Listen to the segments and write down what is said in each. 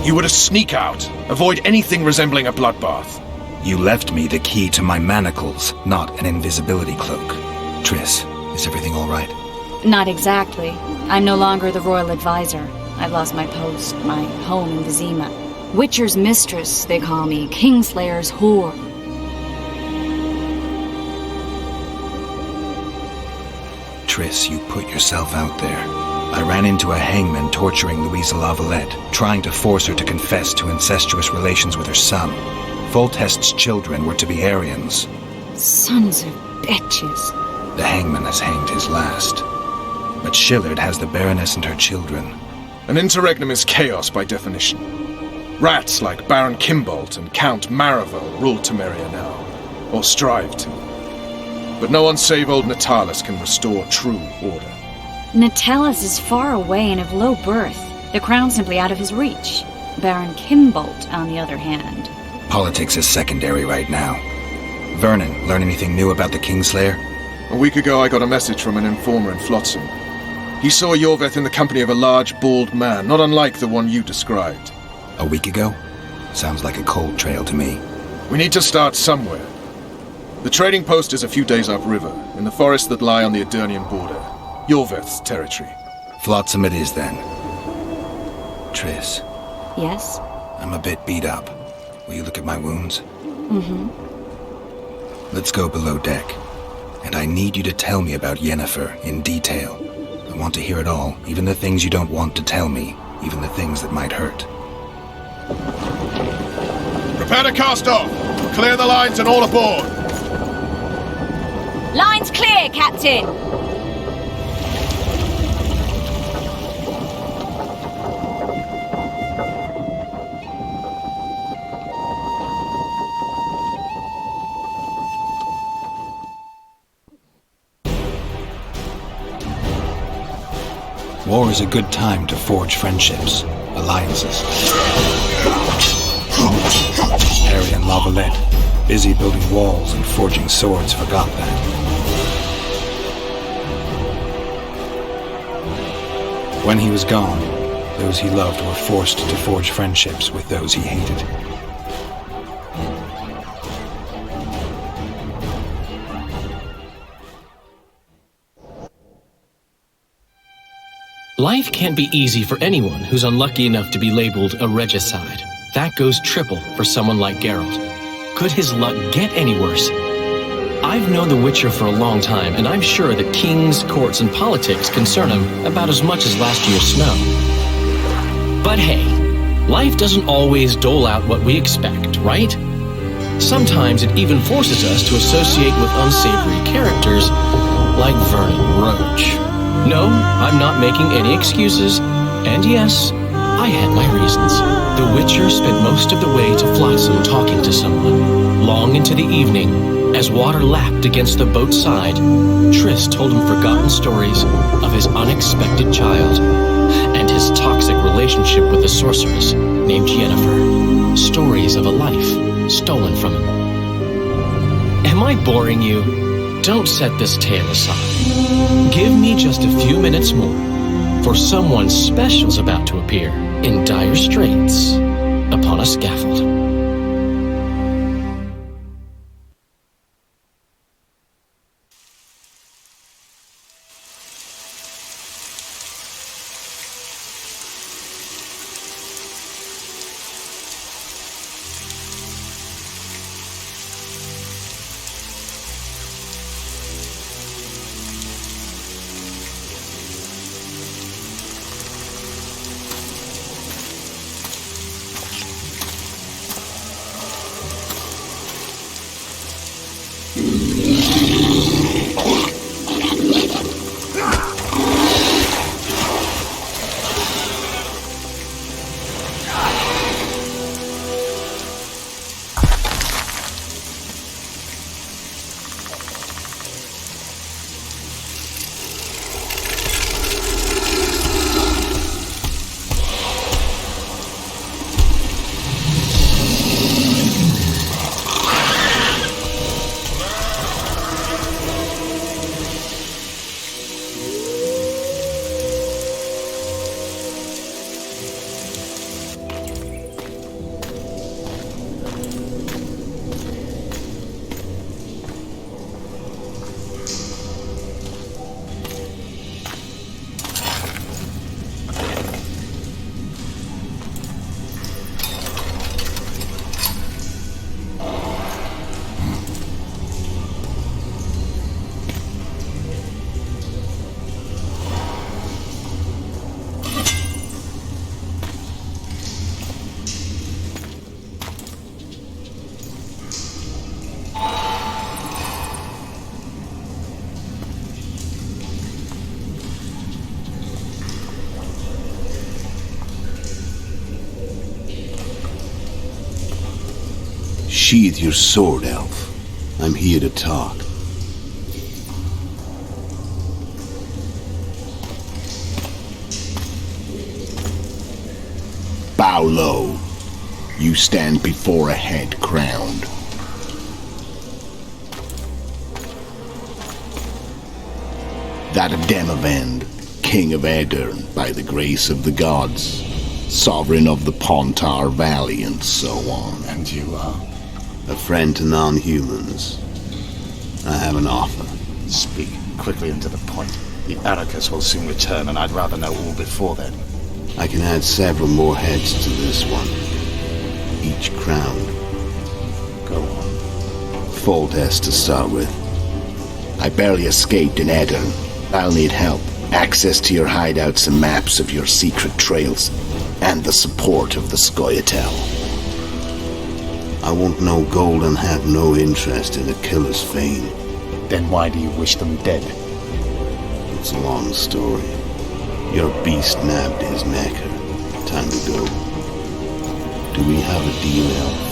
You were to sneak out. Avoid anything resembling a bloodbath. You left me the key to my manacles, not an invisibility cloak. Triss, is everything all right? Not exactly. I'm no longer the royal advisor. I've lost my post, my home in Vizima. Witcher's mistress, they call me. Kingslayer's whore. Triss, you put yourself out there. I ran into a hangman torturing Louisa Lavalette, trying to force her to confess to incestuous relations with her son. Foltest's children were to be Aryans. Sons of bitches. The hangman has hanged his last. But Shillard has the Baroness and her children. An interregnum is chaos by definition. Rats like Baron Kimbolt and Count Maravel rule Temeria now, or strive to. But no one save old Natalis can restore true order. Natalis is far away and of low birth. The crown's simply out of his reach. Baron Kimbolt, on the other hand. Politics is secondary right now. Vernon, learn anything new about the Kingslayer? A week ago I got a message from an informer in Flotsam. He saw Yorveth in the company of a large, bald man, not unlike the one you described. A week ago? Sounds like a cold trail to me. We need to start somewhere. The trading post is a few days upriver, in the forests that lie on the Adernian border. Yorveth's territory. Flotsam it is, then. Triss. Yes? I'm a bit beat up. Will you look at my wounds? Mm-hmm. Let's go below deck. And I need you to tell me about Yennefer in detail. I want to hear it all, even the things you don't want to tell me, even the things that might hurt. Prepare to cast off! Clear the lines and all aboard! Lines clear, Captain! War is a good time to forge friendships, alliances. Harry and Lavalette, busy building walls and forging swords, forgot that. When he was gone, those he loved were forced to forge friendships with those he hated. Life can't be easy for anyone who's unlucky enough to be labeled a regicide. That goes triple for someone like Geralt. Could his luck get any worse? I've known the Witcher for a long time, and I'm sure that kings, courts, and politics concern him about as much as last year's snow. But hey, life doesn't always dole out what we expect, right? Sometimes it even forces us to associate with unsavory characters like Vernon Roach. No, I'm not making any excuses, and yes, I had my reasons. The Witcher spent most of the way to Flotsam talking to someone. Long into the evening, as water lapped against the boat's side, Triss told him forgotten stories of his unexpected child and his toxic relationship with a sorceress named Yennefer. Stories of a life stolen from him. Am I boring you? Don't set this tale aside. Give me just a few minutes more, for someone special's about to appear in dire straits upon a scaffold. Sheathe your sword, elf. I'm here to talk. Bow low. You stand before a head crowned. That of Demavend, King of Aedirn, by the grace of the gods, sovereign of the Pontar Valley, and so on. And you are? A friend to non-humans. I have an offer. Speak quickly and to the point. The Arrakis will soon return, and I'd rather know all before then. I can add several more heads to this one. Each crowned. Go on. Foltest to start with. I barely escaped in Aedirn. I'll need help. Access to your hideouts and maps of your secret trails. And the support of the Scoia'tael. I want no gold and have no interest in a killer's fame. Then why do you wish them dead? It's a long story. Your beast nabbed his necker. Time to go. Do we have a deal, elf?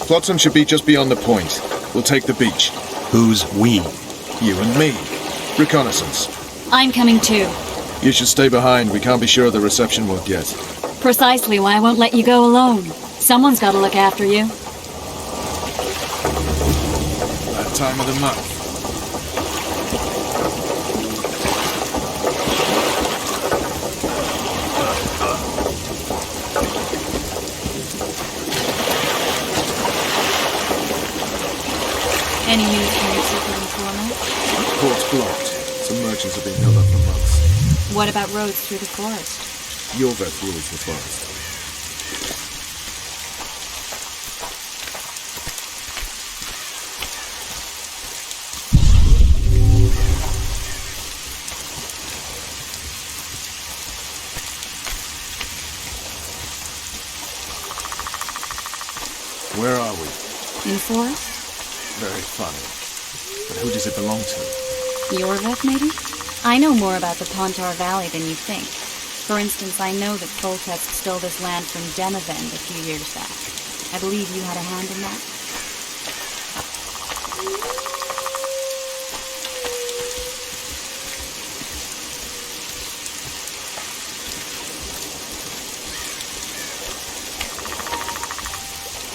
Flotsam should be just beyond the point. We'll take the beach. Who's we? You and me. Reconnaissance. I'm coming too. You should stay behind. We can't be sure of the reception we'll get. Precisely why I won't let you go alone. Someone's got to look after you. That time of the month. Any news from your secret informant? Port's blocked. Some merchants have been held up for months. What about roads through the forest? Yorveth rules the forest. Where are we? In forest? Very funny. But who does it belong to? Yorveth, maybe? I know more about the Pontar Valley than you think. For instance, I know that Foltest stole this land from Demavend a few years back. I believe you had a hand in that.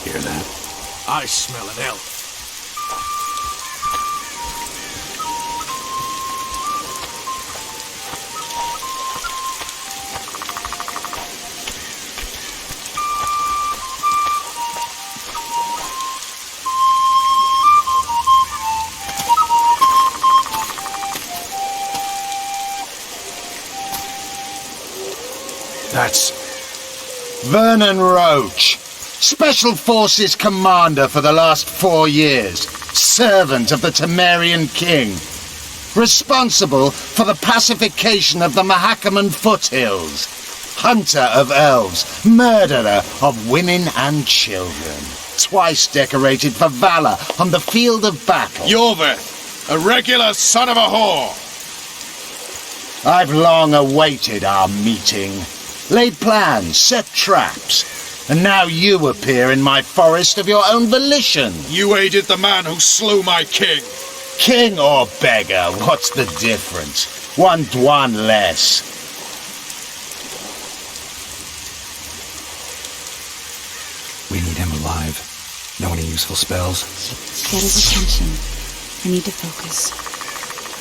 Hear that? I smell an elf. That's Vernon Roach, Special Forces Commander for the last 4 years, servant of the Temerian King, responsible for the pacification of the Mahakaman foothills, hunter of elves, murderer of women and children, twice decorated for valor on the field of battle. Yorveth, a regular son of a whore. I've long awaited our meeting. Laid plans, set traps, and now you appear in my forest of your own volition. You aided the man who slew my king. King or beggar, what's the difference? One dwan less. We need him alive. Know any useful spells? Get his attention. I need to focus.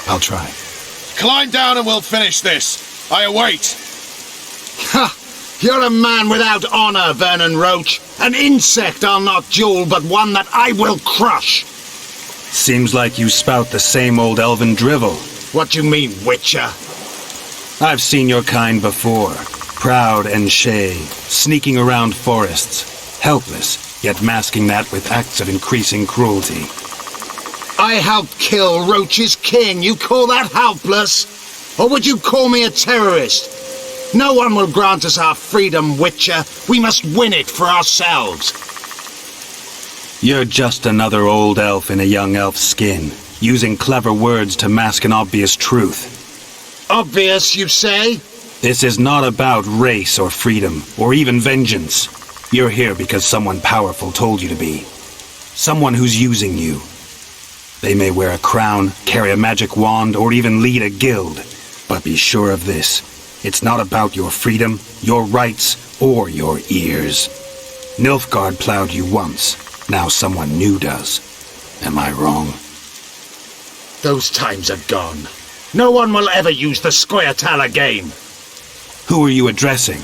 I'll try. Climb down and we'll finish this. I await. Ha! You're a man without honor, Vernon Roach. An insect I'll not duel, but one that I will crush. Seems like you spout the same old elven drivel. What do you mean, Witcher? I've seen your kind before. Proud and shay, sneaking around forests. Helpless, yet masking that with acts of increasing cruelty. I helped kill Roach's king. You call that helpless? Or would you call me a terrorist? No one will grant us our freedom, Witcher. We must win it for ourselves. You're just another old elf in a young elf's skin, using clever words to mask an obvious truth. Obvious, you say? This is not about race or freedom, or even vengeance. You're here because someone powerful told you to be. Someone who's using you. They may wear a crown, carry a magic wand, or even lead a guild. But be sure of this. It's not about your freedom, your rights, or your ears. Nilfgaard plowed you once. Now someone new does. Am I wrong? Those times are gone. No one will ever use the Scoia'tael again. Who are you addressing?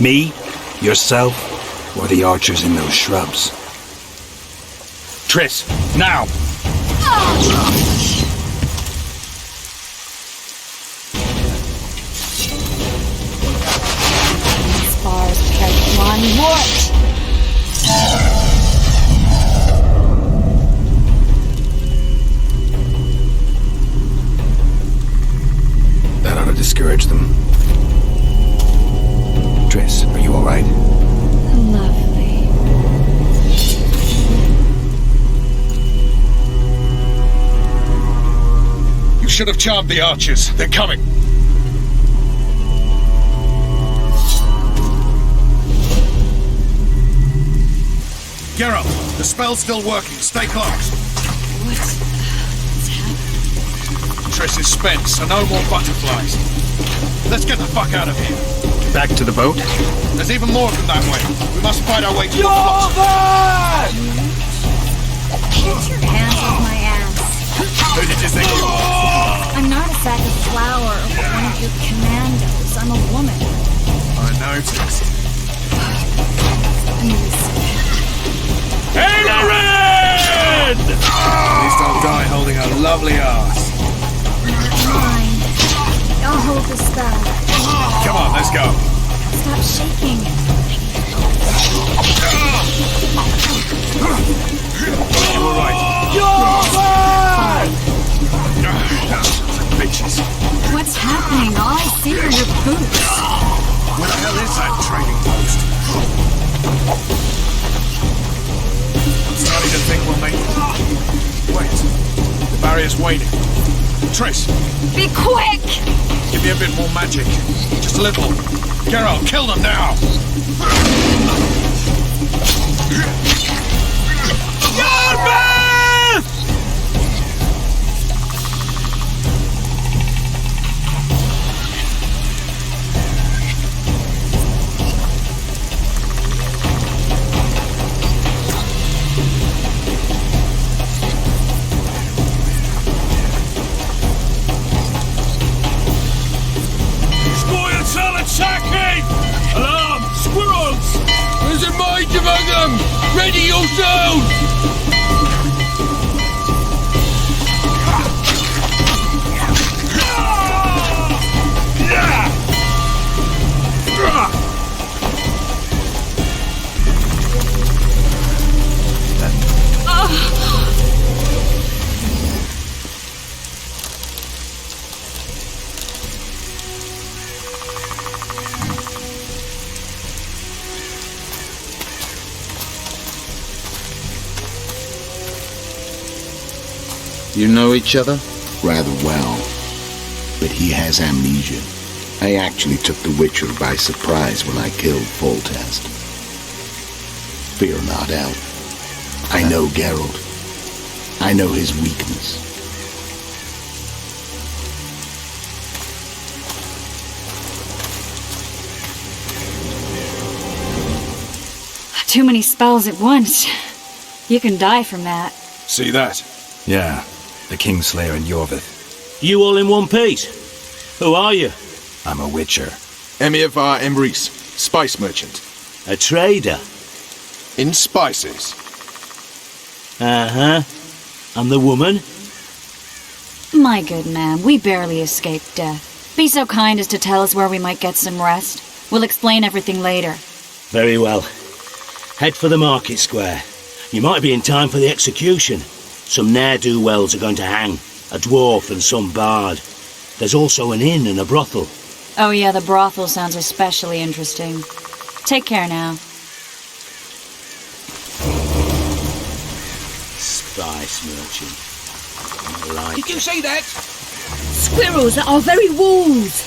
Me? Yourself? Or the archers in those shrubs? Triss, now! Spars carry one wart. That ought to discourage them. Triss, are you all right? Lovely. You should have charmed the archers. They're coming. Geralt, the spell's still working. Stay close. What's happening? Triss is spent, so no more butterflies. Let's get the fuck out of here. Back to the boat? There's even more of them that way. We must fight our way to the boat. Get your hands off my ass. Who did you think you were? I'm not a sack of flour or one of your commandos. I'm a woman. I noticed. Aaron! At least I'll die holding a lovely ass. Fine. I'll hold the spell. Come on, let's go. Stop shaking. You were right. Fine. Bitches. What's happening? All I see are your boots. Where the hell is that trading post? I'm starting to think we'll make it. Wait. The barrier's waiting. Triss, Be quick! give me a bit more magic. Just a little. Geralt, kill them now! Scoia'tael attacking! Alarm! Squirrels! There's a mage among them! Ready yourselves! You know each other? Rather well. But he has amnesia. I actually took the Witcher by surprise when I killed Foltest. Fear not, Elf. I know Geralt. I know his weakness. Too many spells at once. You can die from that. See that? Yeah, the Kingslayer and Yorvith. You all in one piece? Who are you? I'm a Witcher. Emir var Emrys. Spice merchant. A trader? In spices. Uh-huh. And the woman? My good man, we barely escaped death. Be so kind as to tell us where we might get some rest. We'll explain everything later. Very well. Head for the market square. You might be in time for the execution. Some ne'er-do-wells are going to hang. A dwarf and some bard. There's also an inn and a brothel. Oh yeah, the brothel sounds especially interesting. Take care now. Spice merchant. I like Did you see that? Squirrels at our very walls.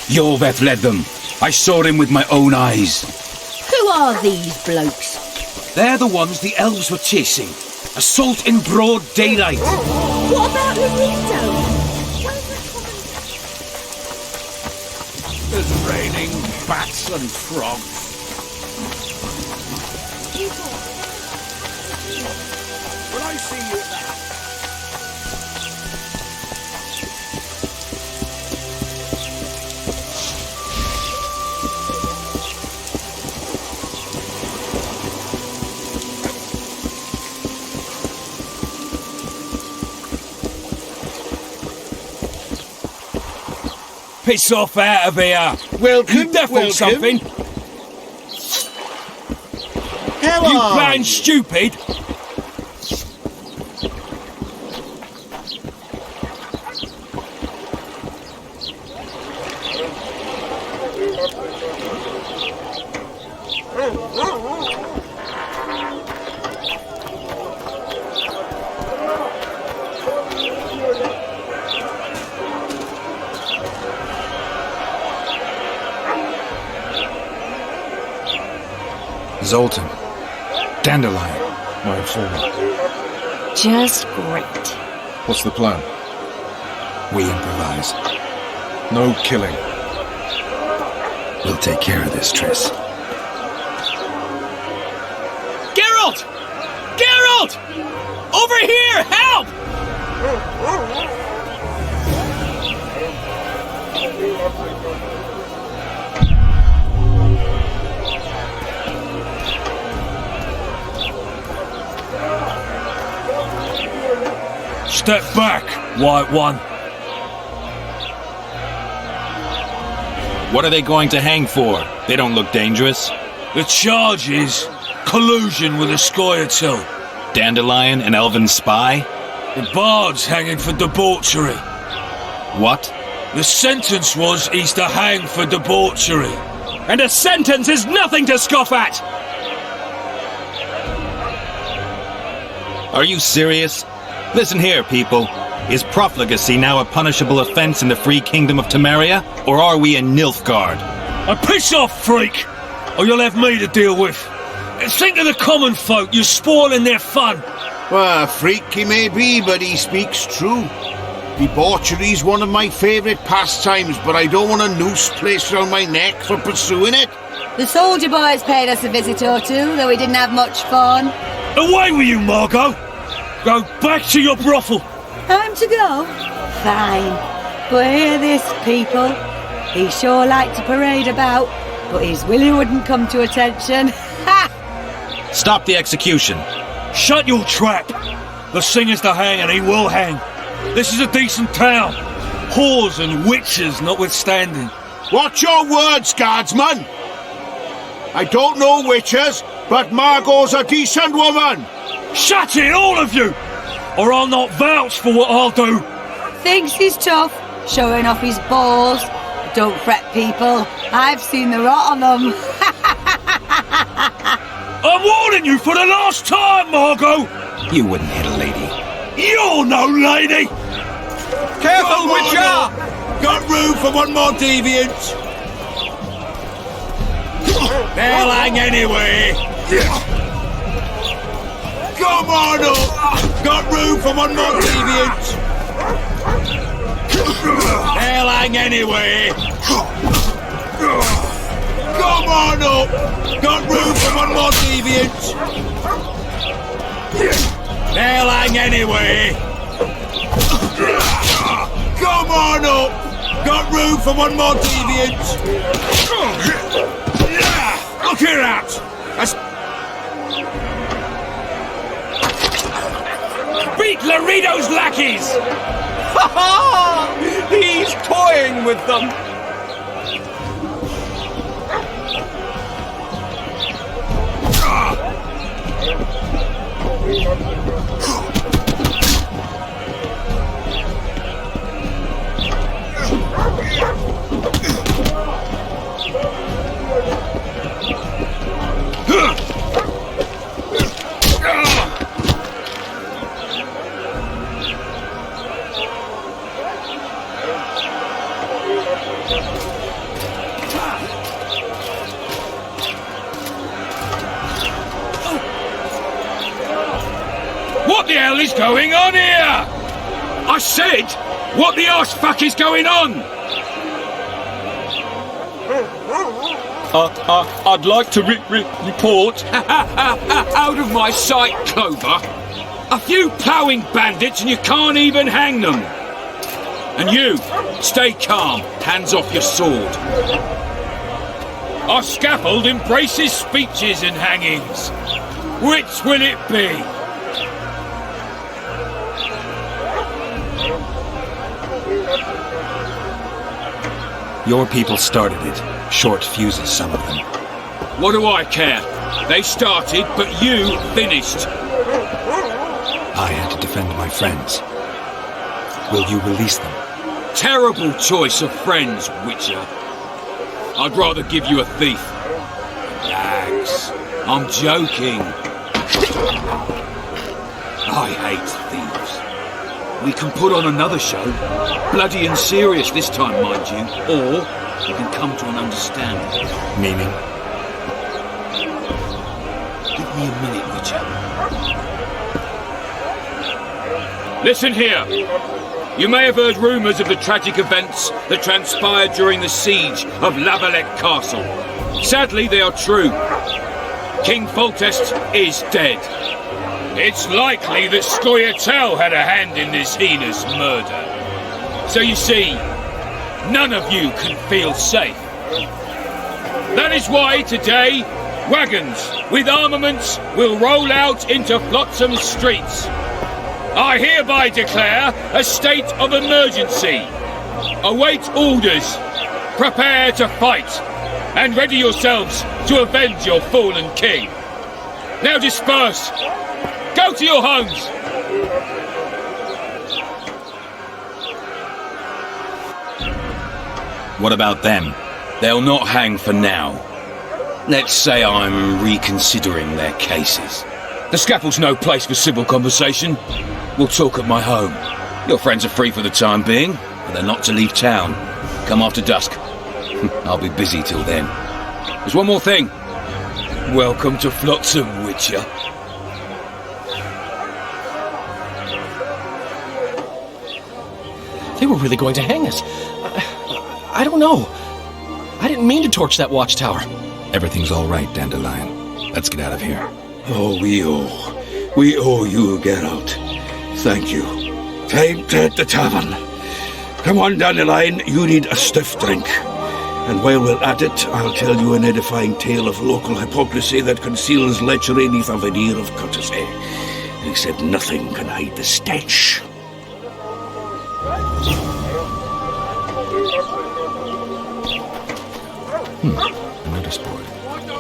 Yorveth led them. I saw him with my own eyes. Who are these blokes? They're the ones the elves were chasing. Assault in broad daylight. What about the window? There's raining bats and frogs. When I see you at that. Piss off out of here! Welcome, You deaf or welcome. something? Hello. You playing stupid? Zoltan. Dandelion. My informant. Just great. What's the plan? We improvise. No killing. We'll take care of this, Triss. Geralt! Geralt! Over here! Help! Step back, White One. What are they going to hang for? They don't look dangerous. The charge is collusion with a Scoia'tael. Dandelion, an elven spy? The bard's hanging for debauchery. What? The sentence was he's to hang for debauchery. And a sentence is nothing to scoff at! Are you serious? Listen here, people. Is profligacy now a punishable offense in the free kingdom of Temeria? Or are we in Nilfgaard? And piss off, freak! Or you'll have me to deal with. And think of the common folk, you're spoiling their fun. Well, a freak he may be, but he speaks true. Debauchery's one of my favourite pastimes, but I don't want a noose placed around my neck for pursuing it. The soldier boys paid us a visit or two, though we didn't have much fun. Away with you, Margot! Go back to your brothel. Time to go? Fine. But hear this, people. He sure liked to parade about, but his Willie wouldn't come to attention. Ha! Stop the execution. Shut your trap. The singer's to hang and he will hang. This is a decent town. Whores and witches notwithstanding. Watch your words, guardsman! I don't know witches, but Margot's a decent woman! Shut it, all of you! Or I'll not vouch for what I'll do. Thinks he's tough, showing off his balls. Don't fret, people. I've seen the rot on them. I'm warning you for the last time, Margot! You wouldn't hit a lady. You're no lady! Careful, Witcher! Got room for one more deviant? They'll hang anyway! Come on up! Got room for one more deviant? They'll hang anyway! Come on up! Got room for one more deviant? They'll hang anyway! Come on up! Got room for one more deviant? Knock it out! Beat Laredo's lackeys! Ha ha! He's toying with them! What the hell is going on here? I said, what the arse fuck is going on? I'd like to report. Out of my sight, Clover. A few ploughing bandits and you can't even hang them. And you, stay calm, hands off your sword. Our scaffold embraces speeches and hangings. Which will it be? Your people started it. Short fuses, some of them. What do I care? They started, but you finished. I had to defend my friends. Will you release them? Terrible choice of friends, Witcher. I'd rather give you a thief. Relax. I'm joking. I hate thieves. We can put on another show. Bloody and serious this time, mind you. Or we can come to an understanding. Meaning? Give me a minute, Witcher. Listen here. You may have heard rumours of the tragic events that transpired during the siege of Lavalette Castle. Sadly, they are true. King Foltest is dead. It's likely that Scoia'tael had a hand in this heinous murder. So you see, none of you can feel safe. That is why today, wagons with armaments will roll out into Flotsam streets. I hereby declare a state of emergency. Await orders. Prepare to fight. And ready yourselves to avenge your fallen king. Now disperse. Go to your homes. What about them? They'll not hang for now. Let's say I'm reconsidering their cases. The scaffold's no place for civil conversation. We'll talk at my home. Your friends are free for the time being, but they're not to leave town. Come after dusk. I'll be busy till then. There's one more thing. Welcome to Flotsam, Witcher. They were really going to hang us. I don't know. I didn't mean to torch that watchtower. Everything's all right, Dandelion. Let's get out of here. Oh, we owe you, Geralt. Thank you. Time to hit the tavern. Come on, Dandelion, you need a stiff drink. And while we're at it, I'll tell you an edifying tale of local hypocrisy that conceals lechery neath a veneer of courtesy. Except nothing can hide the stench. A notice board.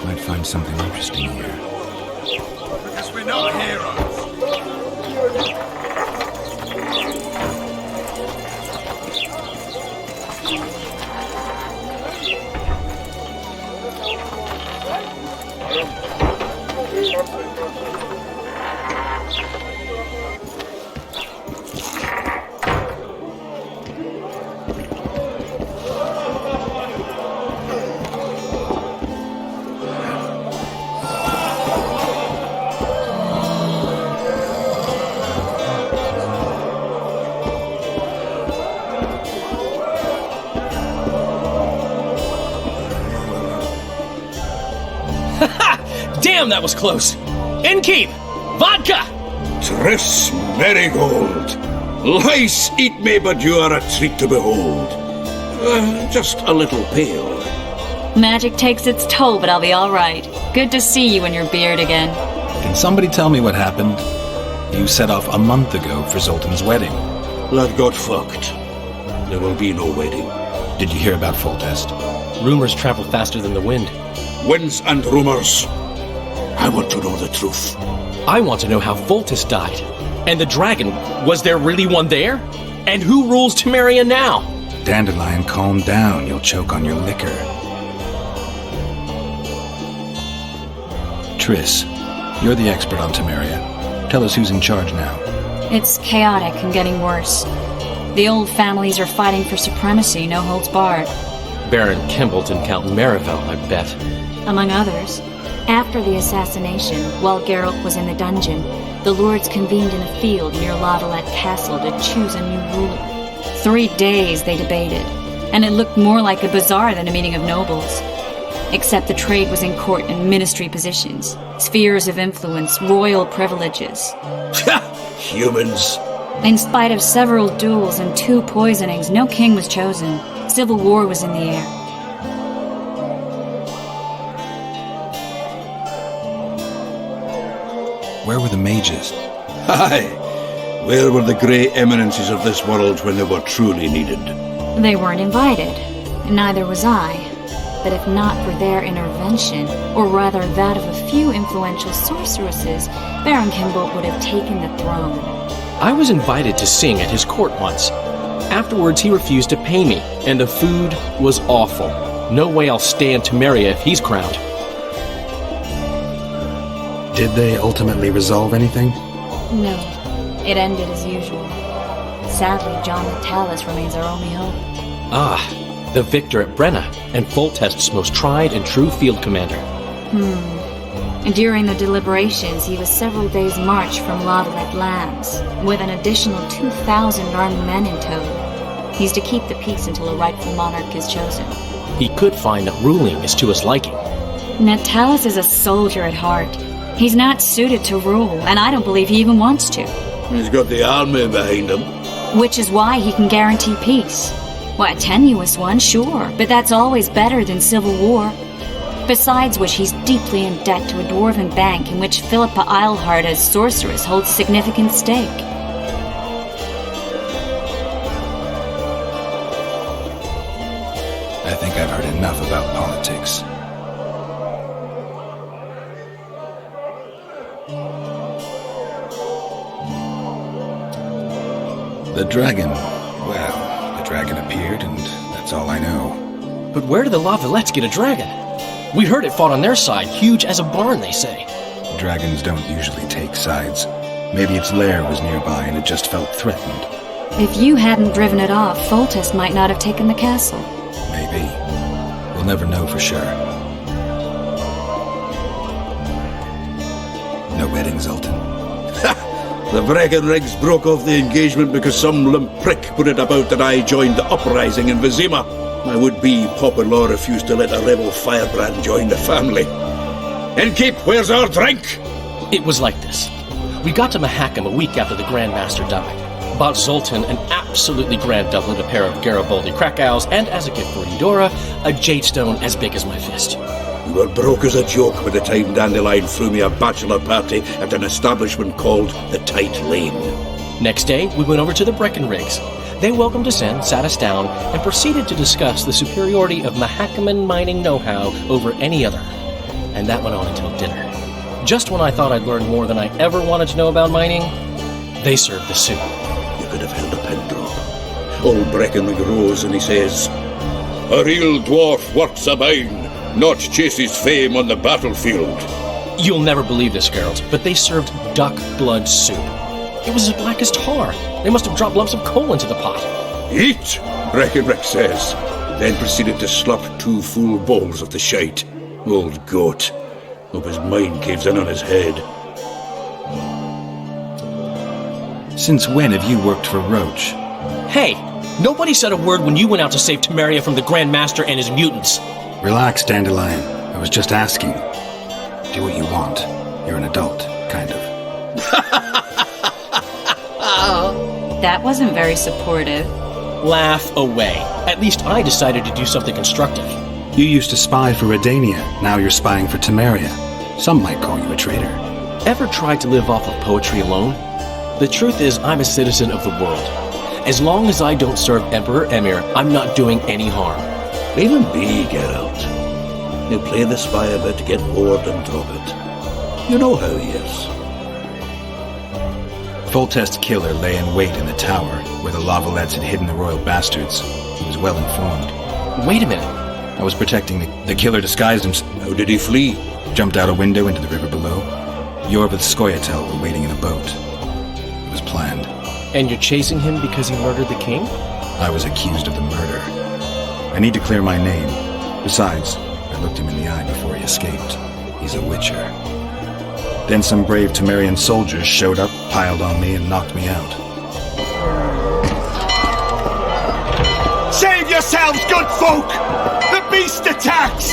Might find something interesting here. Because we're not heroes. Damn, that was close. Innkeep! Vodka! Triss Marigold. Lice eat me, but you are a treat to behold. Just a little pale. Magic takes its toll, but I'll be all right. Good to see you and your beard again. Can somebody tell me what happened? You set off a month ago for Zoltan's wedding. Lad got fucked. There will be no wedding. Did you hear about Foltest? Rumors travel faster than the wind. Winds and rumors. I want to know the truth. I want to know how Foltest died. And the dragon, was there really one there? And who rules Temeria now? Dandelion, calm down. You'll choke on your liquor. Triss, you're the expert on Temeria. Tell us who's in charge now. It's chaotic and getting worse. The old families are fighting for supremacy, no holds barred. Baron Kimbolt and Count Marivel, I bet. Among others. After the assassination, while Geralt was in the dungeon, the lords convened in a field near Lavalette Castle to choose a new ruler. 3 days they debated, and it looked more like a bazaar than a meeting of nobles. Except the trade was in court and ministry positions, spheres of influence, royal privileges. Humans. In spite of several duels and 2 poisonings, no king was chosen. Civil war was in the air. Where were the mages? Aye. Where were the grey eminences of this world when they were truly needed? They weren't invited. Neither was I. But if not for their intervention, or rather that of a few influential sorceresses, Baron Kimbolt would have taken the throne. I was invited to sing at his court once. Afterwards, he refused to pay me, and the food was awful. No way I'll stay in Temeria if he's crowned. Did they ultimately resolve anything? No. It ended as usual. Sadly, John Natalis remains our only hope. Ah, the victor at Brenna, and Foltest's most tried and true field commander. During the deliberations, he was several days' march from Lavalette lands, with an additional 2,000 armed men in tow. He's to keep the peace until a rightful monarch is chosen. He could find that ruling is to his liking. Natalis is a soldier at heart. He's not suited to rule, and I don't believe he even wants to. He's got the army behind him. Which is why he can guarantee peace. Why, a tenuous one, sure, but that's always better than civil war. Besides which, he's deeply in debt to a dwarven bank in which Philippa Eilhart as sorceress holds a significant stake. I think I've heard enough about politics. The dragon. Well, the dragon appeared, and that's all I know. But where did the Lavalettes get a dragon? We heard it fought on their side, huge as a barn, they say. Dragons don't usually take sides. Maybe its lair was nearby and it just felt threatened. If you hadn't driven it off, Foltest might not have taken the castle. Maybe. We'll never know for sure. No wedding, Zoltan. The Breckenrigs broke off the engagement because some limp prick put it about that I joined the uprising in Vizima. My would-be Popper-law refused to let a rebel firebrand join the family. Innkeep, where's our drink? It was like this. We got to Mahakam a week after the Grand Master died. Bought Zoltan an absolutely grand doublet, a pair of Garibaldi Krakows, and as a gift for Eudora, a jadestone as big as my fist. We were broke as a joke by the time Dandelion threw me a bachelor party at an establishment called the Tight Lane. Next day, we went over to the Breckenrigs. They welcomed us in, sat us down, and proceeded to discuss the superiority of Mahakaman mining know-how over any other. And that went on until dinner. Just when I thought I'd learned more than I ever wanted to know about mining, they served the soup. You could have held a pin drop. Old Breckenrig rose and he says, "A real dwarf works a mine, not chases fame on the battlefield." You'll never believe this, Geralt, but they served duck blood soup. It was as black as tar. They must have dropped lumps of coal into the pot. "Eat," Breckenrick says, then proceeded to slurp 2 full bowls of the shite. Old goat. Hope his mind caves in on his head. Since when have you worked for Roach? Hey, nobody said a word when you went out to save Temeria from the Grand Master and his mutants. Relax, Dandelion. I was just asking. Do what you want. You're an adult, kind of. That wasn't very supportive. Laugh away. At least I decided to do something constructive. You used to spy for Redania, now you're spying for Temeria. Some might call you a traitor. Ever tried to live off of poetry alone? The truth is, I'm a citizen of the world. As long as I don't serve Emperor Emir, I'm not doing any harm. Leave him be, Geralt. He'll play the spy a bit to get bored and drop it. You know how he is. Foltest's killer lay in wait in the tower, where the Lavalettes had hidden the royal bastards. He was well informed. Wait a minute. I was protecting the killer disguised himself. How did he flee? Jumped out a window into the river below. Yor with Skoyatel were waiting in a boat. It was planned. And you're chasing him because he murdered the king? I was accused of the murder. I need to clear my name. Besides, I looked him in the eye before he escaped. He's a witcher. Then some brave Temerian soldiers showed up, piled on me, and knocked me out. Save yourselves, good folk! The beast attacks!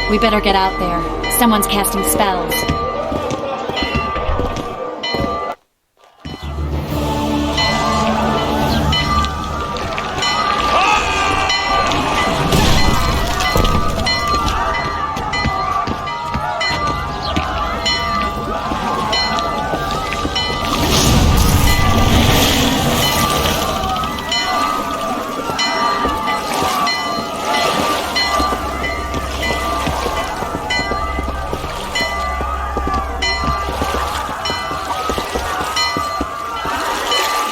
We better get out there. Someone's casting spells.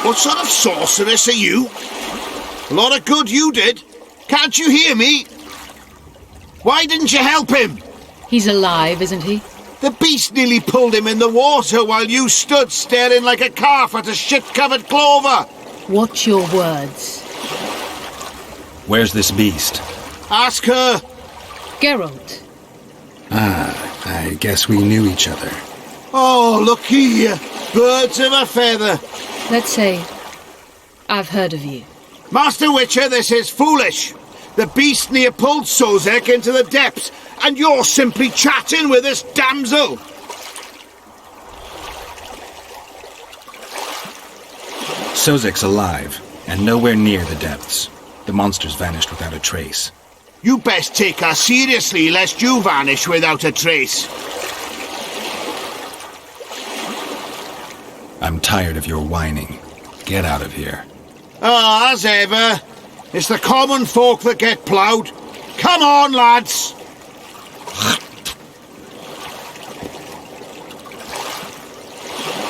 What sort of sorceress are you? A lot of good you did. Can't you hear me? Why didn't you help him? He's alive, isn't he? The beast nearly pulled him in the water while you stood staring like a calf at a shit-covered clover. Watch your words. Where's this beast? Ask her. Geralt. I guess we knew each other. Oh, look here. Birds of a feather. Let's say I've heard of you. Master Witcher, this is foolish. The beast near pulled Sozek into the depths, and you're simply chatting with this damsel. Sozek's alive, and nowhere near the depths. The monsters vanished without a trace. You best take her seriously, lest you vanish without a trace. I'm tired of your whining. Get out of here. Ah, as ever. It's the common folk that get ploughed. Come on, lads!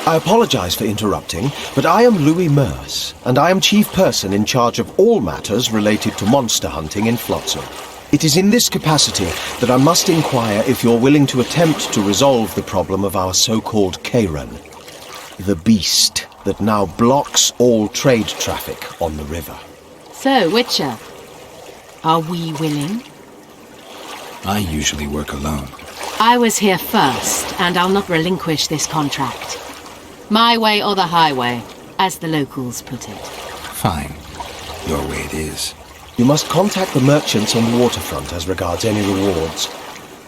I apologize for interrupting, but I am Louis Merce, and I am chief person in charge of all matters related to monster hunting in Flotsam. It is in this capacity that I must inquire if you're willing to attempt to resolve the problem of our so-called Karen, the beast that now blocks all trade traffic on the river. So, Witcher, are we willing? I usually work alone. I was here first, and I'll not relinquish this contract. My way or the highway, as the locals put it. Fine. Your way it is. You must contact the merchants on the waterfront as regards any rewards.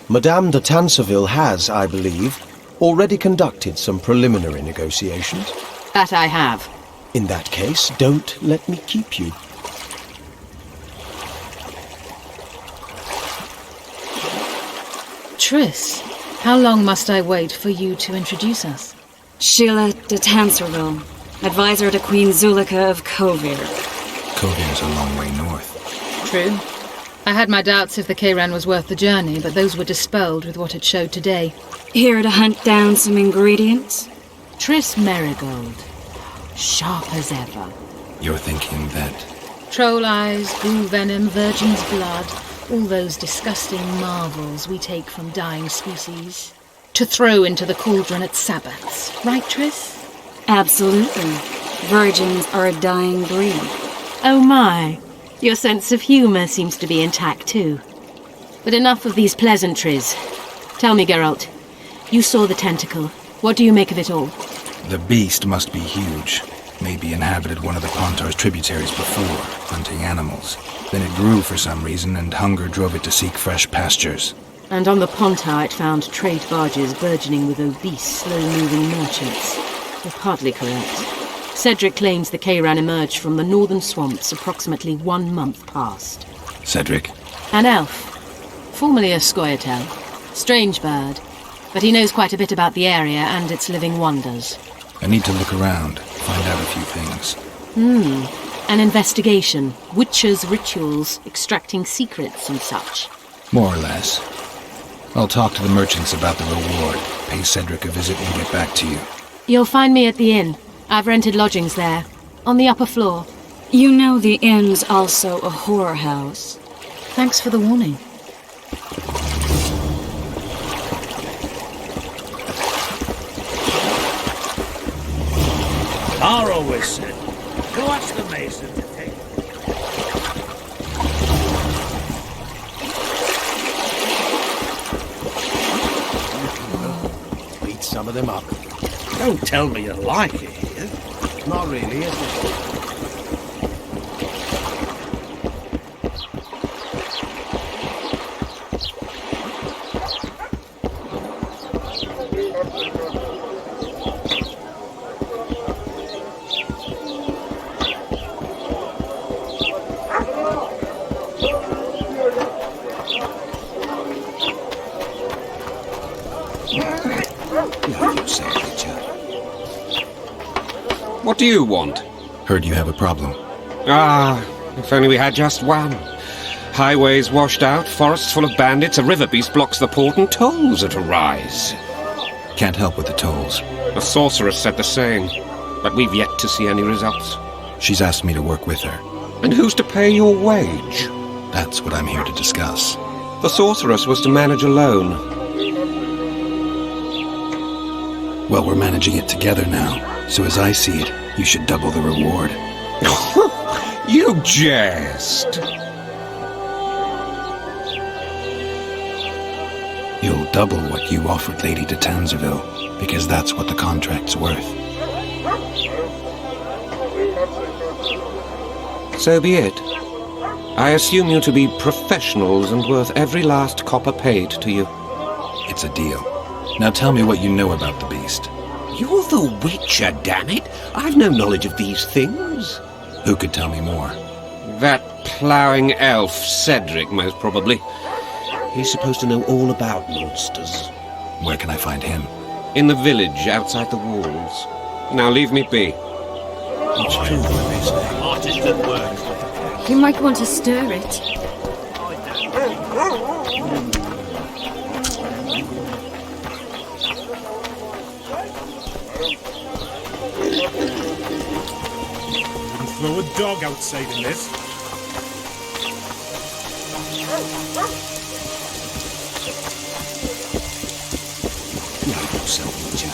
Madame de Tanseville has, I believe, already conducted some preliminary negotiations. That I have. In that case, don't let me keep you. Triss, how long must I wait for you to introduce us? Sheila de Tanserville, advisor to Queen Zulika of Kovir. Kovir's a long way north. True. I had my doubts if the Kayran was worth the journey, but those were dispelled with what it showed today. Here to hunt down some ingredients? Triss Merigold. Sharp as ever. You're thinking that... Troll eyes, ghoul venom, virgin's blood, all those disgusting marvels we take from dying species, to throw into the cauldron at Sabbaths. Right, Triss? Absolutely. Virgins are a dying breed. Oh my. Your sense of humour seems to be intact too. But enough of these pleasantries. Tell me, Geralt, you saw the tentacle. What do you make of it all? The beast must be huge. Maybe inhabited one of the Pontar's tributaries before, hunting animals. Then it grew for some reason, and hunger drove it to seek fresh pastures. And on the Pontar it found trade barges burgeoning with obese, slow-moving merchants. You're partly correct. Cedric claims the Kayran emerged from the northern swamps approximately 1 month past. Cedric. An elf. Formerly a Scoia'tael. Strange bird. But he knows quite a bit about the area and its living wonders. I need to look around, find out a few things. An investigation. Witches' rituals, extracting secrets and such. More or less. I'll talk to the merchants about the reward, pay Cedric a visit and get back to you. You'll find me at the inn. I've rented lodgings there, on the upper floor. You know the inn's also a horror house. Thanks for the warning. I always said, go ask the mason to take... Beat some of them up. Don't tell me you like it here. Not really, is it? What do you want? Heard you have a problem. If only we had just one. Highways washed out, forests full of bandits, a river beast blocks the port, and tolls at a rise. Can't help with the tolls. The sorceress said the same, but we've yet to see any results. She's asked me to work with her. And who's to pay your wage? That's what I'm here to discuss. The sorceress was to manage alone. Well, we're managing it together now. So as I see it, you should double the reward. You jest! You'll double what you offered Lady de Tanzerville, because that's what the contract's worth. So be it. I assume you to be professionals and worth every last copper paid to you. It's a deal. Now tell me what you know about the beast. You're the Witcher, damn it! I've no knowledge of these things. Who could tell me more? That ploughing elf, Cedric, most probably. He's supposed to know all about monsters. Where can I find him? In the village, outside the walls. Now leave me be. It's true what they say. Artist at work. You might want to stir it. Throw a dog outside in this. Now yourself, would you?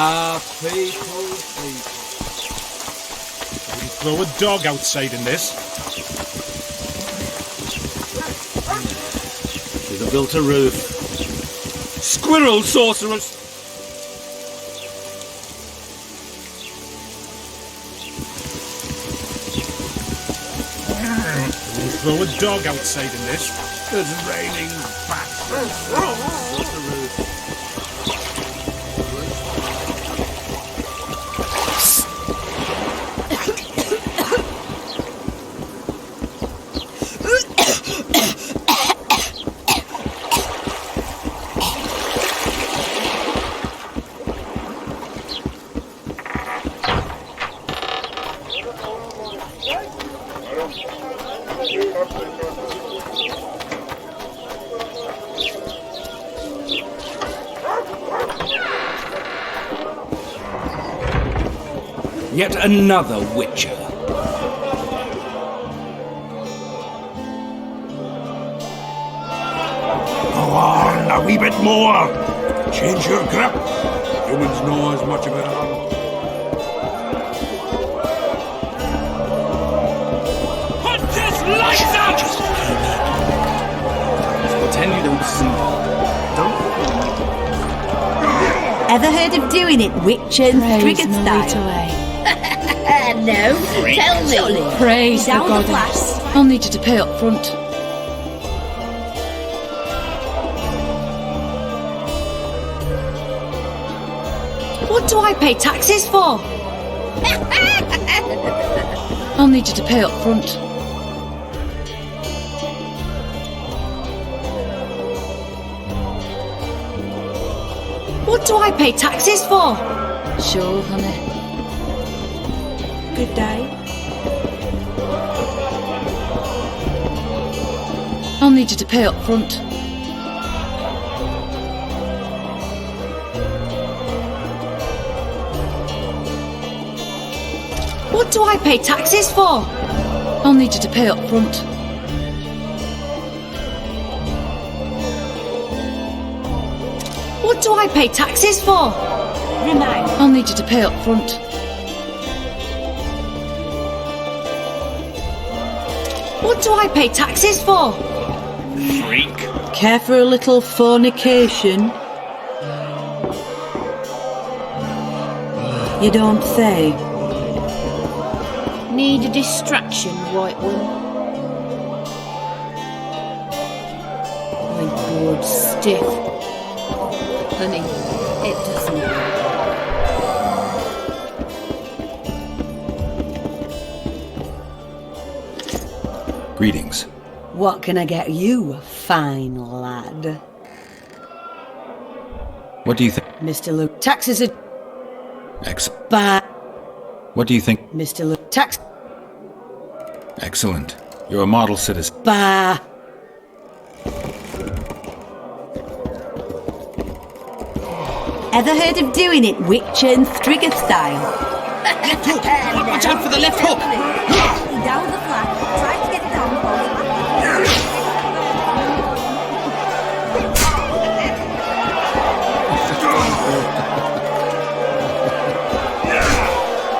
People. Wouldn't throw a dog outside in this. Should have built a roof. Squirrel sorcerers! Wouldn't throw a dog outside in this. It's raining bastards. Built a roof. Yet another witcher. Go on, a wee bit more. Change your grip. Humans know as much about it. Put this lights out! Pretend you don't see. Ever heard of doing it witch and Stricken style? No, tell me. Praise the Down the goddess. flat. I'll need you to pay up front. What do I pay taxes for? I'll need you to pay up front. What do I pay taxes for? Sure, honey. Good day. I'll need you to pay up front. What do I pay taxes for? I'll need you to pay up front. What do I pay taxes for? Remind. I'll need you to pay up front. What do I pay taxes for? Freak. Care for a little fornication? You don't say. Need a distraction, White One? My board's stiff. Honey, it doesn't. Greetings. What can I get you, fine lad? What do you think? Mr. Luke, taxes are Excellent. bad. What do you think? Mr. Luke, tax Excellent. You're a model citizen. bah. Ever heard of doing it witch and Stricker style? Left hook! Watch out for the left hook! Down the flat. Try to get it down.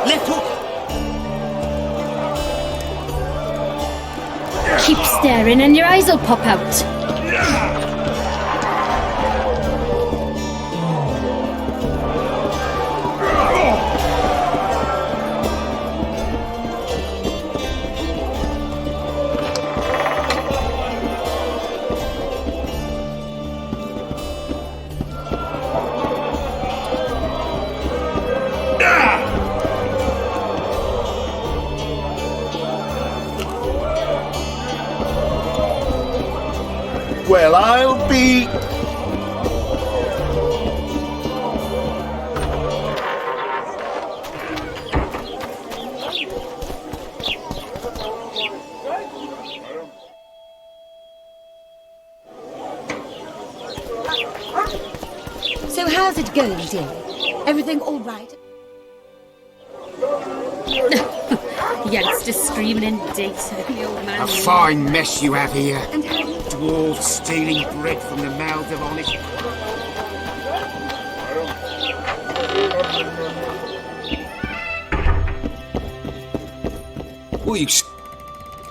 Left hook! Keep staring and your eyes will pop out. Well, I'll be... So how's it going, dear? Everything all right? Youngster screaming in daytime, the old man. A fine mess you have here. And how you... Dwarves stealing bread from the mouths of honest. What you...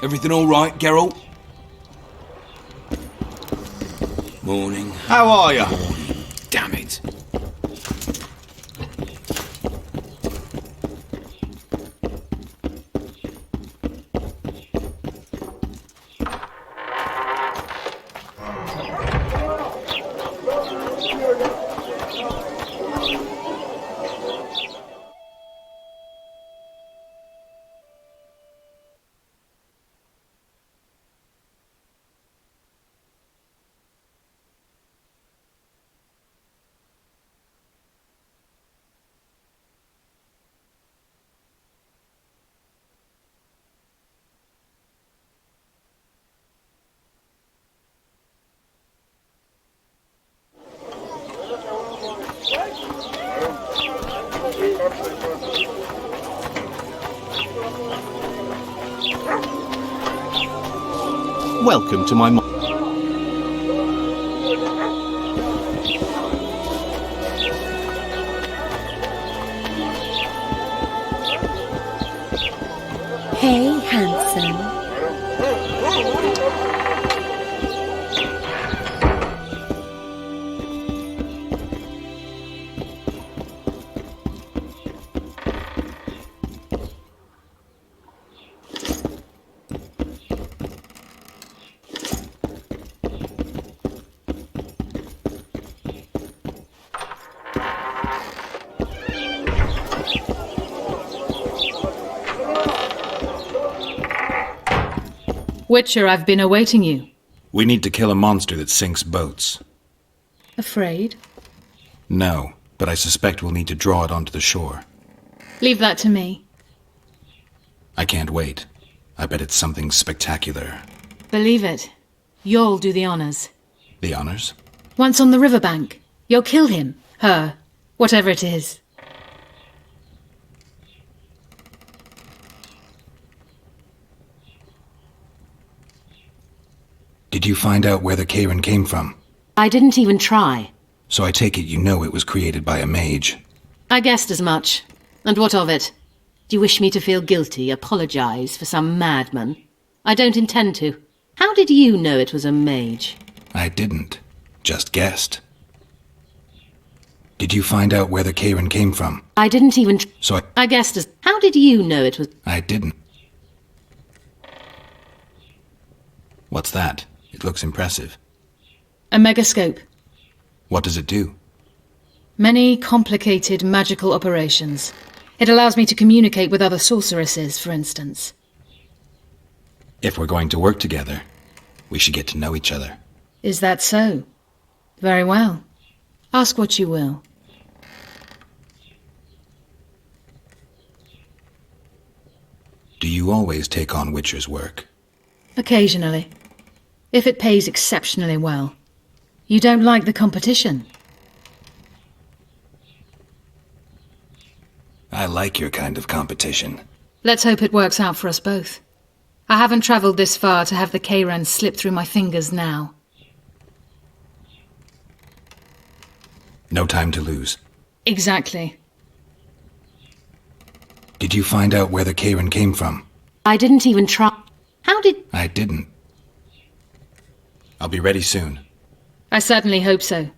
Everything all right, Geralt? Morning. How are you? Damn it. Welcome to my... Hey, handsome. Witcher, I've been awaiting you. We need to kill a monster that sinks boats. Afraid? No, but I suspect we'll need to draw it onto the shore. Leave that to me. I can't wait. I bet it's something spectacular. Believe it. You'll do the honors. The honors? Once on the riverbank, you'll kill him, her, whatever it is. Did you find out where the Karen came from? I didn't even try. So I take it you know it was created by a mage. I guessed as much. And what of it? Do you wish me to feel guilty, apologize for some madman? I don't intend to. How did you know it was a mage? I didn't. Just guessed. Did you find out where the Karen came from? I didn't even... So I guessed as... How did you know it was... I didn't. What's that? It looks impressive. A megascope. What does it do? Many complicated magical operations. It allows me to communicate with other sorceresses, for instance. If we're going to work together, we should get to know each other. Is that so? Very well. Ask what you will. Do you always take on Witcher's work? Occasionally. If it pays exceptionally well. You don't like the competition? I like your kind of competition. Let's hope it works out for us both. I haven't travelled this far to have the Kayran slip through my fingers now. No time to lose. Exactly. Did you find out where the Kayran came from? I didn't even try... How did... I didn't. I'll be ready soon. I certainly hope so.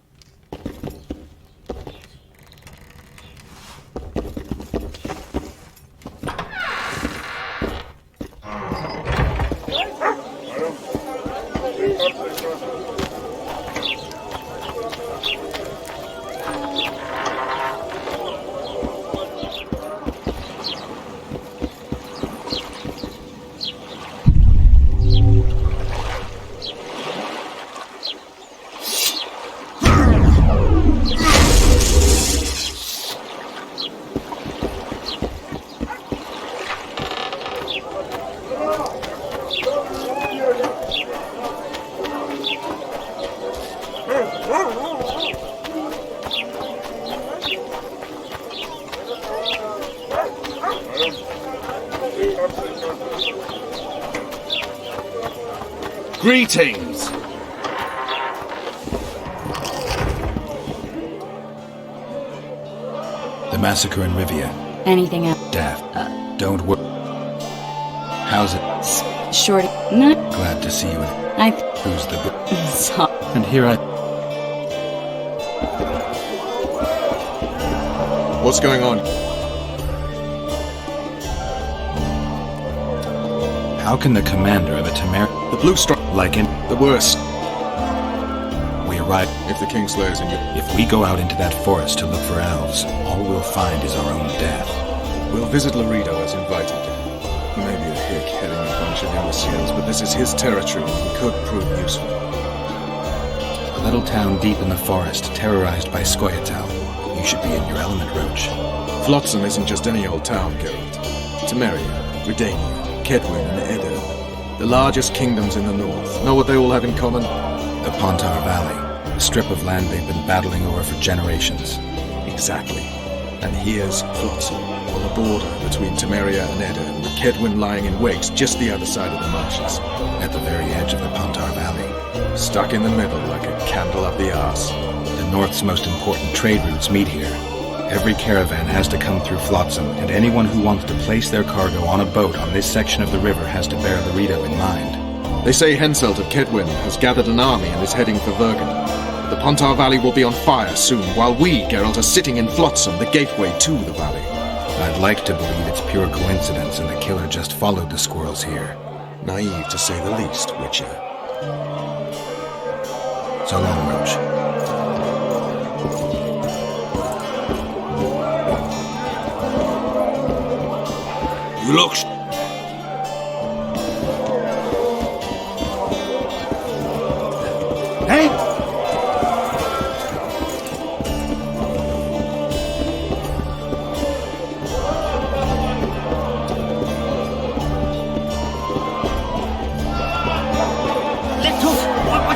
Greetings! The massacre in Rivia. Anything else? Daft. Don't worry. How's it? Shorty. Not. Glad to see you. Who's the So. And here I... What's going on? How can the commander of a The Blue Strike... like in... The worst. We arrive... If the Kingslayers and you... If we go out into that forest to look for elves, all we'll find is our own death. We'll visit Laredo as invited. He may be a hick heading a bunch of imbeciles, but this is his territory and he could prove useful. A little town deep in the forest, terrorized by Scoia'tael. You should be in your element, Roach. Flotsam isn't just any old town, Geralt. Temeria, Redania, Kedwin, and Edo. The largest kingdoms in the north. Know what they all have in common? The Pontar Valley, a strip of land they've been battling over for generations. Exactly. And here's Flotsam, on the border between Temeria and Edo, with Kedwin lying in wait just the other side of the marshes. At the very edge of the Pontar Valley. Stuck in the middle like a candle up the arse. The north's most important trade routes meet here. Every caravan has to come through Flotsam, and anyone who wants to place their cargo on a boat on this section of the river has to bear Laredo in mind. They say Henselt of Kedwin has gathered an army and is heading for Vergen. The Pontar Valley will be on fire soon, while we, Geralt, are sitting in Flotsam, the gateway to the valley. I'd like to believe it's pure coincidence and the killer just followed the squirrels here. Naive, to say the least, Witcher. So long, Roach. You look... Hey!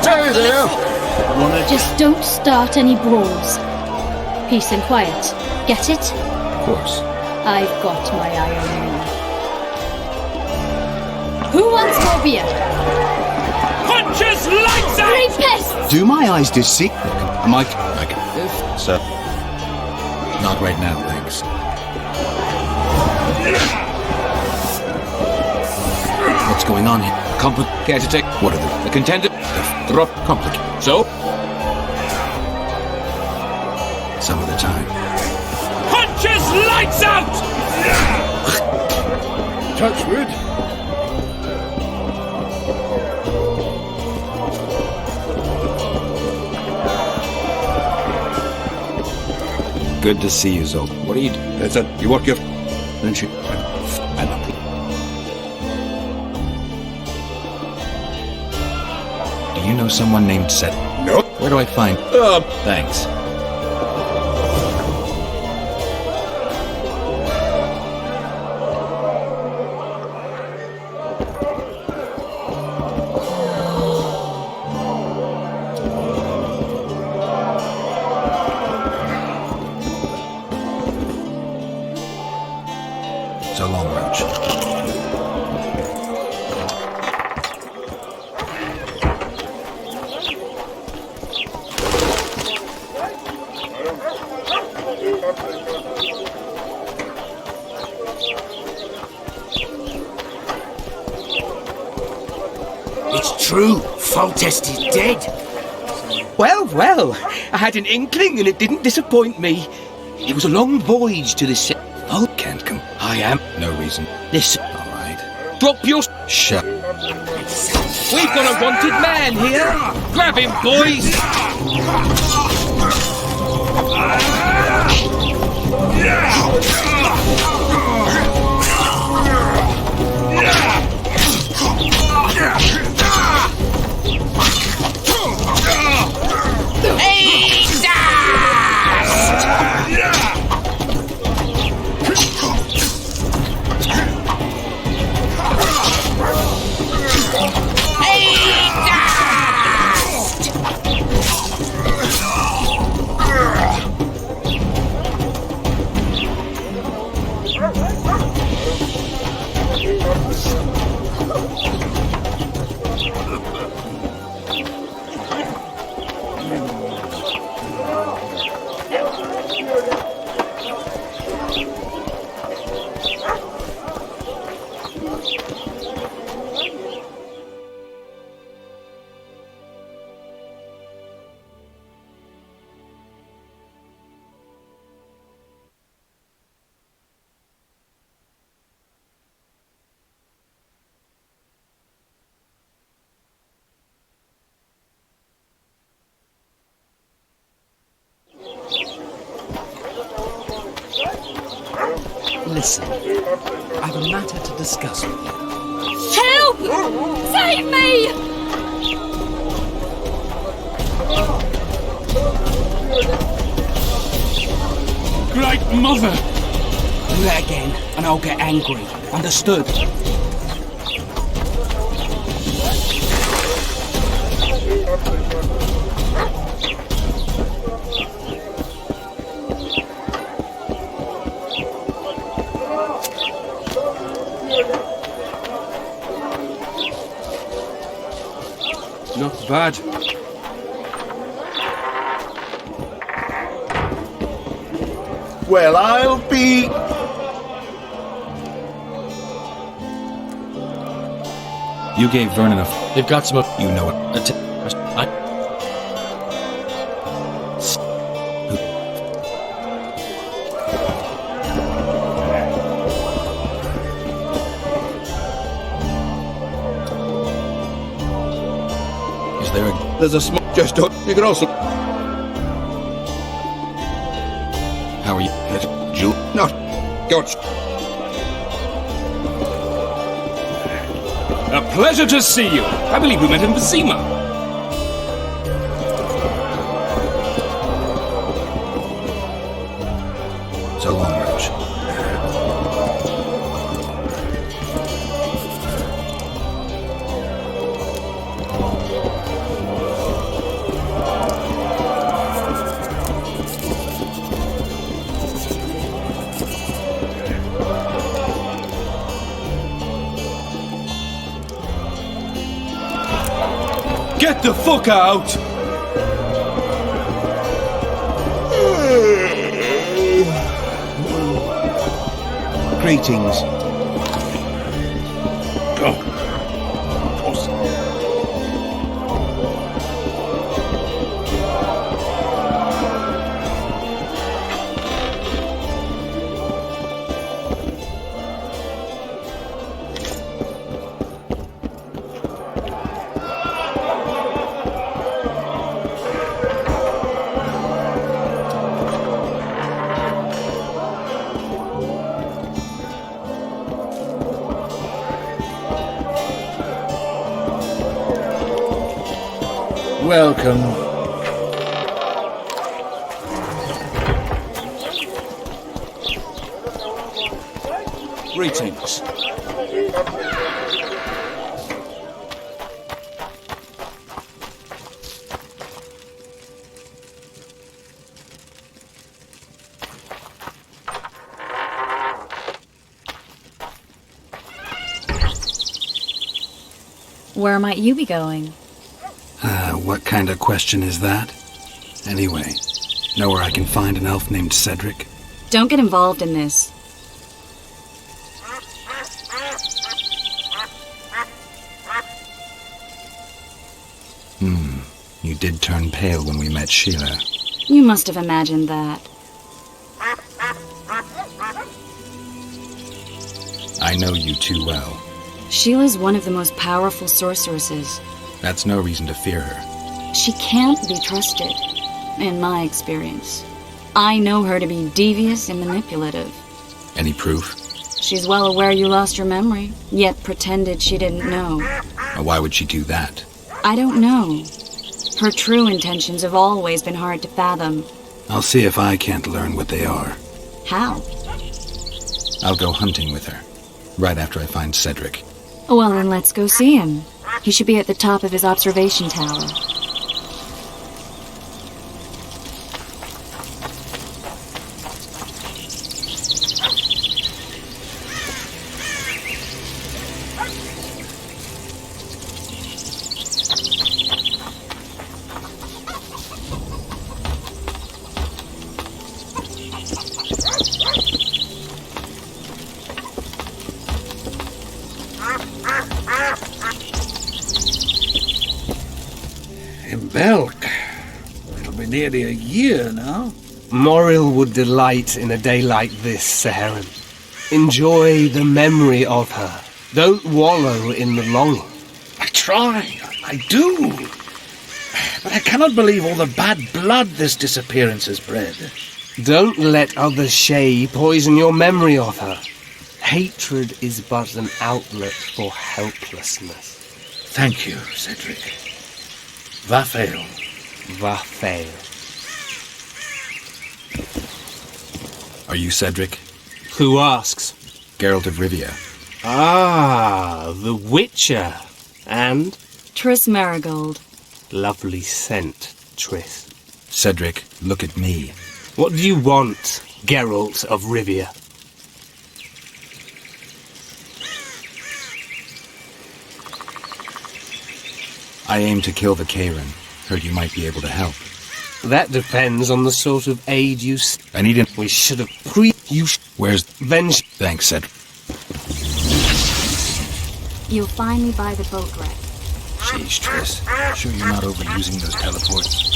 Hey there! Just don't start any brawls. Peace and quiet. Get it? Of course. I've got my eye on you. Who wants more beer? Punches lights out! Three pests! Do my eyes deceive? Mike, sir. Not right now, thanks. What's going on here? Complicated. What are the contender? Drop complicated. So? Some of the time. Punches lights out! Touchwood. Good to see you, Zol. What are you doing? That's it. You work your... Then she... Do you know someone named Set? No. Where do I find... Thanks. So long, Roach. It's true. Foltest is dead. Well, well. I had an inkling and it didn't disappoint me. It was a long voyage to this... Oh, can't come. I am. No reason. Listen. All right. Drop your... Shut. We've got a wanted man here. Grab him, boys. Listen, I've a matter to discuss with you. Help! Save me! Great mother! Do that again, and I'll get angry. Understood? Not bad. Well, I'll be... You gave Vernon a... They've got some... You know it. Is there a... There's a smoke just up. You can also... How are you? Jew? Not... Gotcha. A pleasure to see you. I believe we met in Vizima. So long, Roach. Get the fuck out! Greetings. Welcome. Greetings. Where might you be going? What kind of question is that? Anyway, know where I can find an elf named Cedric? Don't get involved in this. You did turn pale when we met Sheila. You must have imagined that. I know you too well. Sheila's one of the most powerful sorceresses. That's no reason to fear her. She can't be trusted, in my experience. I know her to be devious and manipulative. Any proof? She's well aware you lost your memory, yet pretended she didn't know. Why would she do that? I don't know. Her true intentions have always been hard to fathom. I'll see if I can't learn what they are. How? I'll go hunting with her, right after I find Cedric. Well, then let's go see him. He should be at the top of his observation tower. In Belk. It'll be nearly a year now. Moril would delight in a day like this, Saharan. Enjoy the memory of her. Don't wallow in the longing. I try. I do. But I cannot believe all the bad blood this disappearance has bred. Don't let other Shay poison your memory of her. Hatred is but an outlet for helplessness. Thank you, Cedric. Vafail. Vafail. Are you Cedric? Who asks? Geralt of Rivia. Ah, the Witcher. And? Triss Marigold. Lovely scent, Triss. Cedric, look at me. What do you want, Geralt of Rivia? I aim to kill the Karen. Heard you might be able to help. That depends on the sort of aid you... I need an... We should have Where's... Venge... Thanks, Cedric. You'll find me by the boat wreck. Jeez, Triss. Sure you're not overusing those teleports?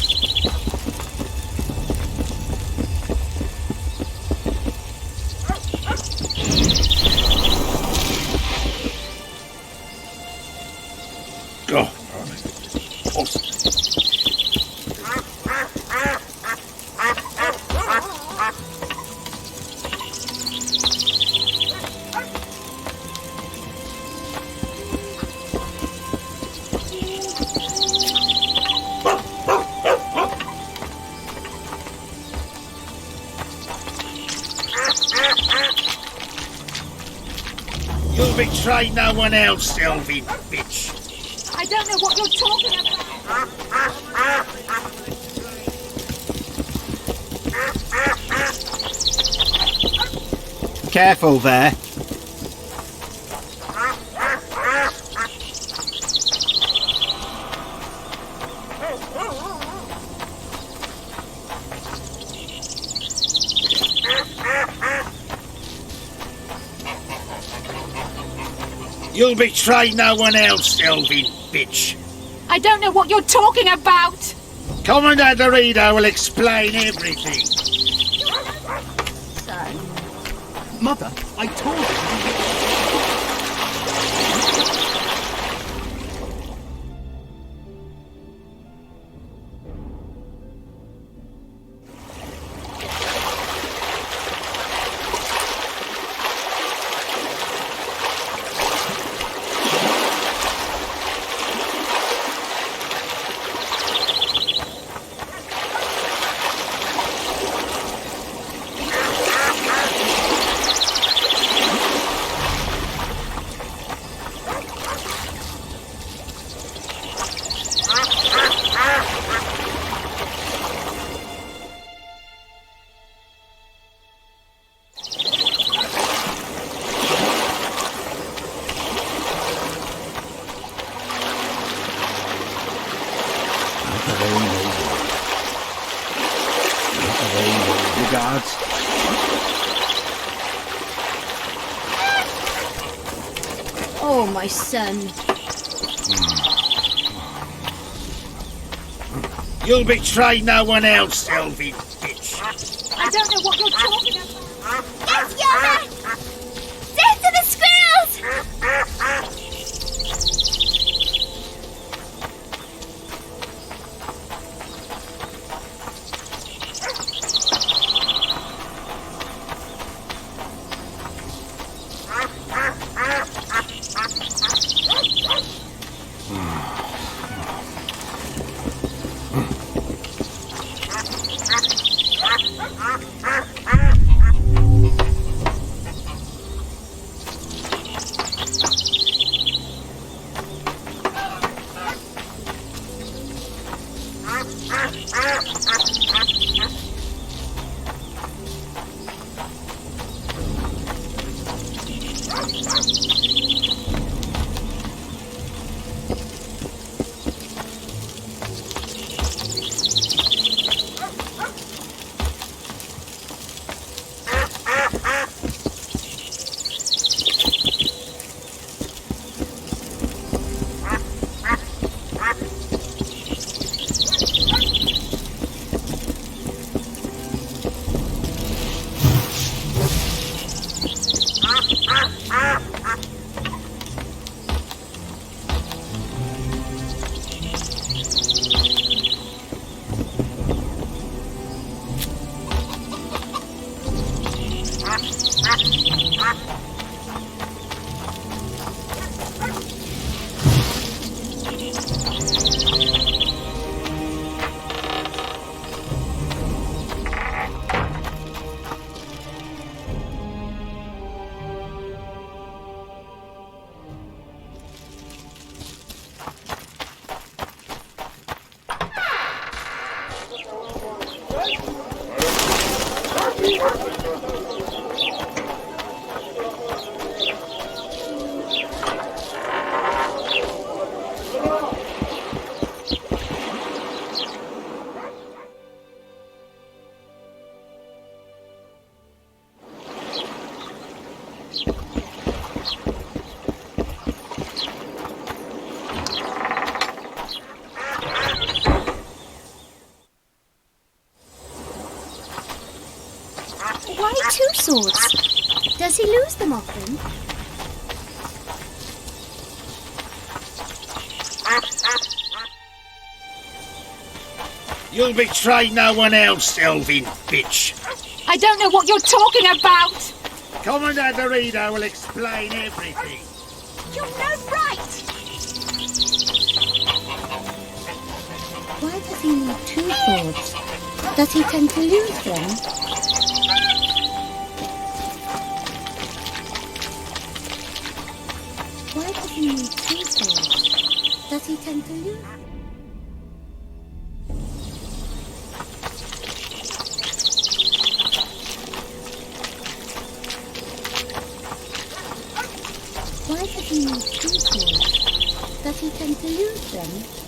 Go. You'll betray no one else, Sylvie, bitch. I don't know what you're talking about. Careful there. You'll betray no one else, Sylvie, bitch. I don't know what you're talking about. Commandant Dorito will explain everything. Son. Mother, I told you. Regards. Oh, my son. You'll betray no one else, Sylvie, bitch. I don't know what you're talking about. Yes, Yoda! Send to the squirrels! 2 swords? Does he lose them often? You'll betray no one else, elfin bitch. I don't know what you're talking about! Commandant Dorito will explain everything. You're no right! Why does he need 2 swords? Does he tend to lose them? Why does he need 2 swords? Does he tend to lose them? Why does he need 2 swords? Does he tend to lose them?